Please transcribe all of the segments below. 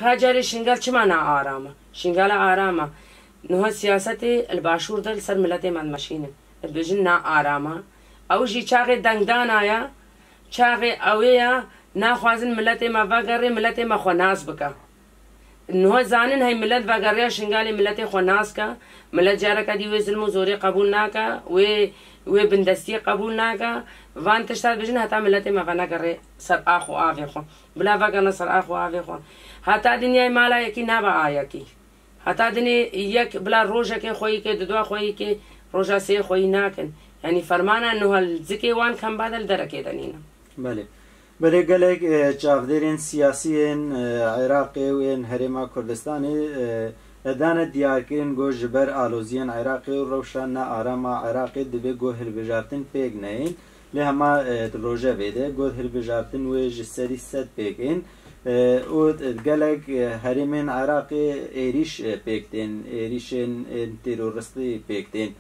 كاجاري شنقال كما نا آرامة شنقال آرامة نها سياسة الباشور دل سر ملتي من مشينة بجن نا آرامة أو جي چاقي دنگدان آيا چاقي أويا نا خوازن ملتي ما وگره ملتي ما خوناس بكا نها زانن هاي ملت وگره شنقالي ملتي خوناس کا ملت جاركا دي وي ظلم زوري قبول ناكا وي بندستي قبول ناكا وان تشتاد بجن هتا ملتي ما وگره سر آخو آغي خون بلا وگرنا سر آخو آغي خون هتا دنيا مالا يكي نابا آيا کی هتا دنيا يك بلا روجا كي خوي كي ددوا خوي كي روجا سي خوي ناكن يعني فرمانا انه الزكي وان كان بعد الدركه دنينا بله بله گلک چاودرین سیاسیین عراقی و هرما کردستانی دان دیارکرین گو جبر آلوزیان عراقی و روشان آراما عراقی دبی گو هلبجارتن پیگ نین لهما روجا ویده گو هلبجارتن و جسری ست پیگین و گلک هرمین عراقی ایریش پیگتین ایریشن تروریستی پیگتین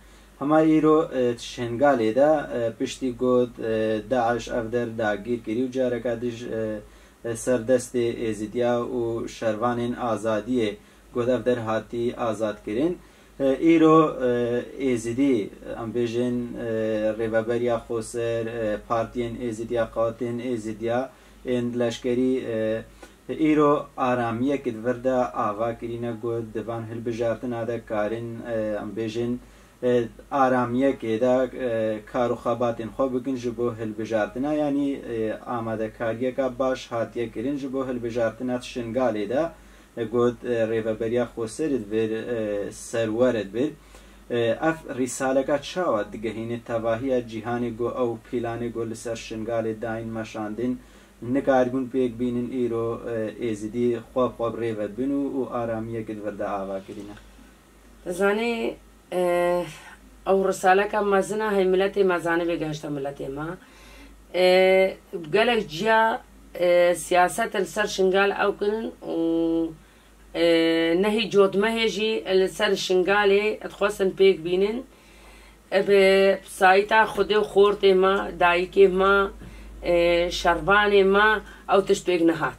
هما ایرو شنگالی دا پشتی گود داعش افدر داگیر کری و جارکادش سردست ازیدیا و شروانین آزادیه گود افدر هاتی آزاد کرین ایرو ازیدی ام بیجن ریوابریا خوسر پارتین ازیدیا قوتین ازیدیا اند لشکری ایرو آرامیه که ورده آوا کرینه گود دوان هل بجارتن آده کارین ام بیجن آرامیه که دا کارو خواباتین خواب بکن جبو هل بجارتنا یعنی آماده کاریه که باش هاتیه کرین جبو هل بجارتنا شنگالی دا گود ریوابریا خوصرد بر سرورد بر اف رساله که چاواد دیگه هینه تواهی جیهانی گو او پیلانی گو لسر شنگالی داین مشاندین نکاربون پیک بینن ایرو ایزیدی خواب ریواد بینو و آرامیه که ورده آوا کرینه زانی او رسالة كان مازنا هاي ملتي مازانه بيجاشتا ملتي ما قالك جا سياسات السر شنقال او كن نهي جود ما هيجي السر شنقالي اتخوصن بيك بينن بسايتا خودي وخورتي ما دايكي ما شرباني ما او تشبيك نهات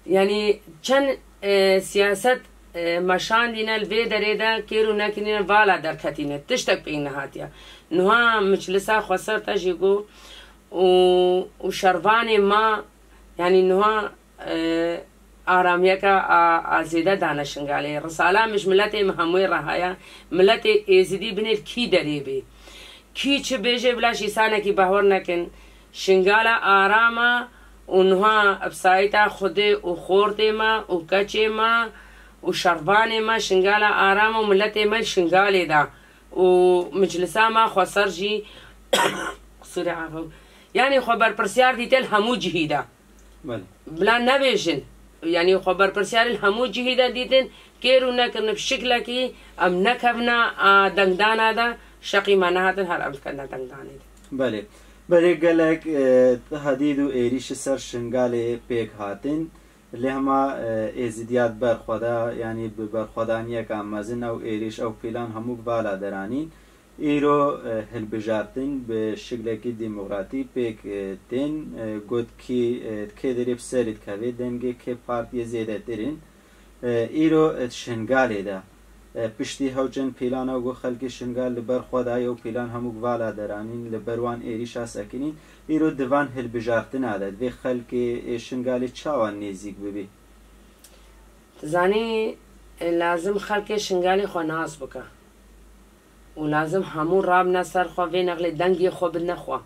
يعني كان سياسات مشان دینا الوی دریدا کیرو نکنین والا درکتینه تشتک بین نهاتیا نها مجلسا خسر تجيگو و شروان ما يعني نها آرامیه که آزیده دانشنگاله رساله مش ملت مهموی رهایا ملت ایزیدی بنیل کی دریبی کی چه بیجه بلاش ایسانه کی باور نکن شنگاله آراما اونها ابسایتا خوده و خورده ما و کچه ما و شربان ما شنگاله آرام و ملت ما شنگاله دا و مجلسا ما خسر جی قصور عفو يعني خبر برسيار ديتل همو جهيدا بلا نبيجن يعني خبر برسيار الهمو جهيدا ديتن كيرو نكرن بشكل كي ام نكبنا دندانا دا شقي منهاتن هر امكنا دندانه بله بله گلک تهدید و ایریش سر شنگال پیک هاتن لهما ازدیات برخودا یعنی برخودانیه که مزن او ایریش او پیلان همو بالا درانین ایرو هلبجارتن به شکل کی دموکراتی پیک تن گود کی دریب سرید که دنگه که پارتی زیاده ترین ایرو شنگاله دا پشتی هوجن پیلان او خلک شنگال لبر خدای او پیلان همو بالا درانین لبروان ایریش اسکنین ایرو دوان هلبجارتن عادت و خلک شنگال چاوان نزیک ببی زانی لازم خلک شنگالی خو ناز بکه و لازم همون راب نصر خواه نقل دنگی خو بنخوا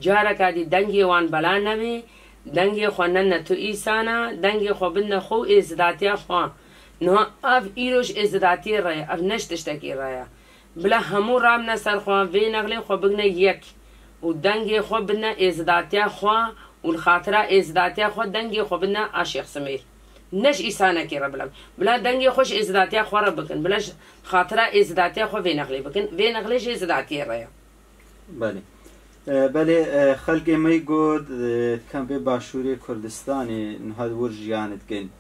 جارا کادی دنگی وان بلا نبی دنگی خو نن تو ایسانا دنگی خو بنخو ازداتی خوا نه اف ایروش ازداتی رای اف نشتشتکی رای بلا همون راب نصر خواه نقل خو بگنه یک و دنگی خو بنه ازداتی خوا و الخاطره ازداتی خو دنگی خو بنه عاشق سمیر نش ایسانه کی ربلم بلا دنگی خوش ازداتیا خو رب بکن بلا خاطره ازداتیا خو وی نقلی بکن وی نقلیش ازداتی ریا بله بله خلق می گود کم به باشوری کردستانی نهاد ور جیانت کن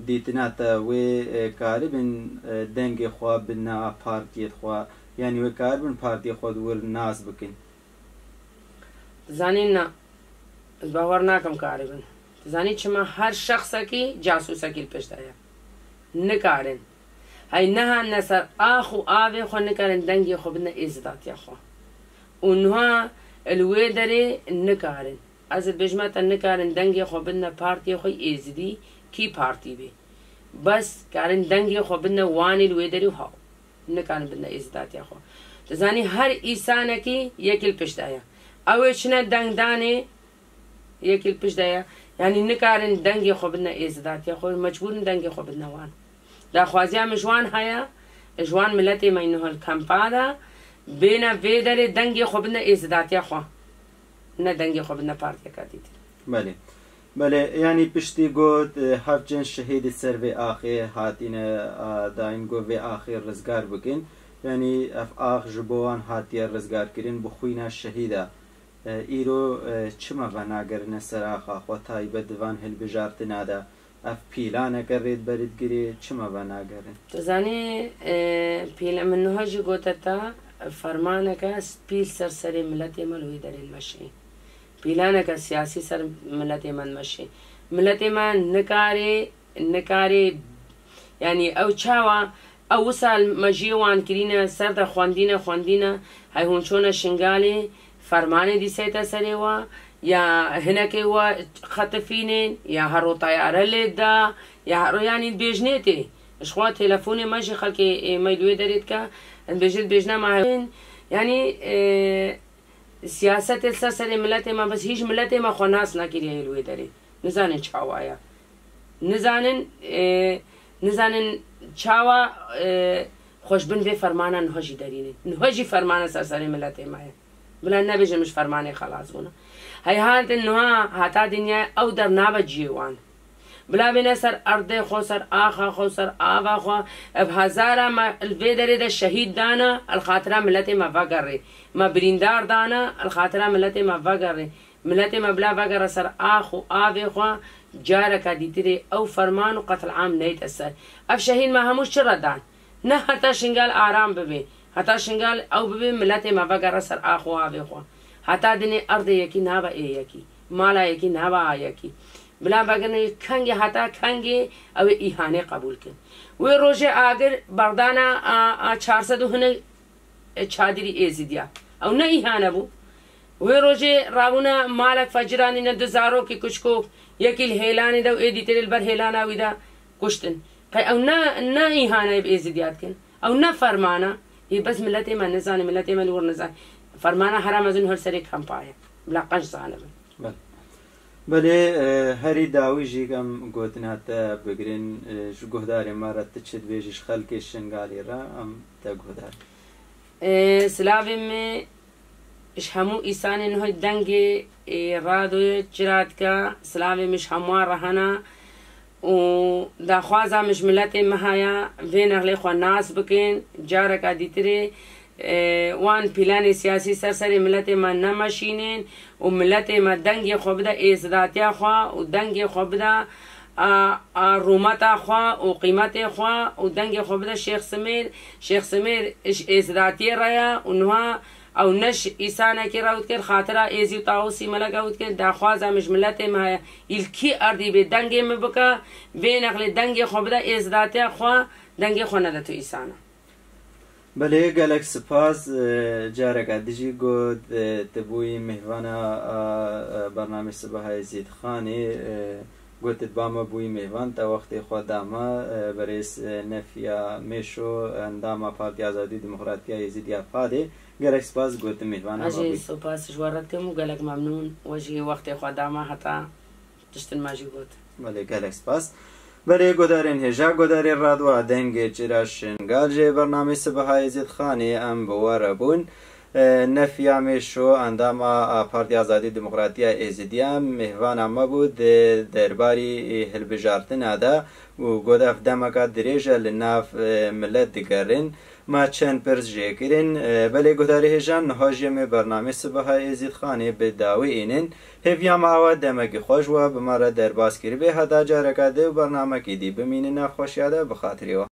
دیتناتا و کاربن دنگی خو بنا پارتیت خو یعنی و کاربن پارتی خود ور ناز بکن زانین نه باور ناکم کاربن زانی چما هر شخصکی جاسوسکی پشتایا نکارن هی نه نسر آخو آوی خو نکارن دنگی خو بدن ازداتیا خو اونها الوی داره نکارن از بجمت نکارن دنگی خو بدن پارتی خو ازدی کی پارتی بی بس کارن دنگی خو بدن وانی الوی داره و هاو نکارن بدن ازداتیا خو زانی هر ایسانکی یکل پشتایا اوی چنه دنگ دانه یکل پشتایا یعنی نکارن دنگی خو بدن ازداتیا خو مجبورن دنگی خو بدن وان دا خوازیام جوان هیا جوان ملت ما اینو الکمپادا بینا ویدر دنگی خو بدن ازداتیا خو نه دنگی خو بدن پارتیا کاتیت بله بله یعنی پشتی گود هفجن شهید سر و آخر هاتین داین گو و آخر رزگار بکن یعنی اف آخ جبوان هاتیه رزگار کرین بخوینا شهیده ایرو چما و ناگرن سر آخا خو تایبه دوان هل بجارت ناده اف پیلانه کرید برید گیری چما و ناگرن تزانی پیل من نهاجی گوتتا فرمانه که پیل سر ملت ملوی در المشی پیلانه که سیاسی سر ملت من مشی ملت من نکاره یعنی او چاوا او سال مجیوان کرینه سر دا خواندینه های هونچونه شنگالی فرمانه دی سیتا سره و یا هنکه و خطفینین یا هرو طیاره لیده یا هرو یعنی بیجنه تی اشخوا تلفون ماشي خلقي ميلوي داريت كا بيجد بيجنا مع يعني سياسة الساسة ملتي ما بس هيج ملتي ما خناس ناكير يلوي داري نزانن شاوايا نزانن شاوا خوش بن في فرمانا نهجي داريني نهجي فرمانا ساسة ملتي ما بلا نبيج مش فرماني خلاص هنا هاي هانت انها هاتا دنيا او در نابا جيوان بلا بنا سر ارده خو سر آخا خو سر آبا خو اب هزارا ما الفيدري ده شهيد دانا الخاطرة ملتي ما فقري ما بريندار دانا الخاطرة ملتي ما فقري ملتي ما بلا فقر سر آخو آبي خو جارك ديتري او فرمان وقتل عام نيت أسر اف شهيد ما هموش شردان نه حتى شنقال آرام ببي حتى شنقال او ببي ملتي ما فقر سر آخو آبي خو حتى دني ارض يكي نابا اي يكي مالا يكي نابا يكي بلا بگن کنگی حتا کنگی او ایهانه قبول کن و روزه اگر بردانا 400 هنه چادری ایزیدیا او نه ایهانه بو و روزه راونا مالک فجرانی نه 2000 کی کچھ کو یکیل هیلانی دو ایدی تل بر هیلانا ویدا کشتن او نه ایهانه ایزیدیات کن او نه فرمانه یہ بس ملت ما نزان ملت ما نور نزان فرمانه حرام ازن هر سری کم پایه بلا قش ظالم بله هری داوی جیگم گوتنات بگرین گهداری مارت تشد بیجش خلق شنگالی را ام تا گهدار سلاوی می اش همو ایسان نه دنگ رادو چرات کا سلاوی مش هموار رهنا و دا خوازا مش ملت مهایا وین اغلی خو ناس بکن جارک دیتری وان پیلان سیاسی سرسری ملت ما نماشینین و ملت ما دنگ خوب دا ازداتیا خوا و دنگ خوب دا رومتا خوا و قیمت خوا و دنگ خوب دا شیخ سمیر ازداتی رایا اونها او نش ایسانه کی راود کر خاطره ایزی و تاوسی ملک راود کر دا خوازا مش ملت ما الکی اردی به دنگ مبکا بین اقل دنگ خوب دا ازداتیا خوا دنگ خو نده تو ایسانه بله گلک سپاس جارک دیجی گود تبوی مهوانا برنامه صبح زید خانی گوت باما بوی مهوان تا وقت خود داما برس نفیا میشو انداما پارتی آزادی دموکراتیا یزیدیا فاده گلک سپاس گوت مهوانا اجی سپاس جوارتم و گلک ممنون وجی وقت خود داما حتا تشتن ماجی گوت بله گلک سپاس بله گدارین هجا گداری رادو دنگ چراشن گالجه برنامه صبح زید خانی ام بواره بون نفیامشو انداما پارتی آزادی دموکراتیا ازیدیا مهوان اما بود درباری هلبجارتن ادا و گداف دمکا دریجه لناف ملت دگرین ما چند پرز جه کرین بله گداری هجان نهاجیم برنامه صبح ازید خانی به داوی اینن هفیام آوا دمکی خوش و بمارا درباز کری به هدا جارکاده و برنامه کی دی بمینه نخوشیاده بخاطری و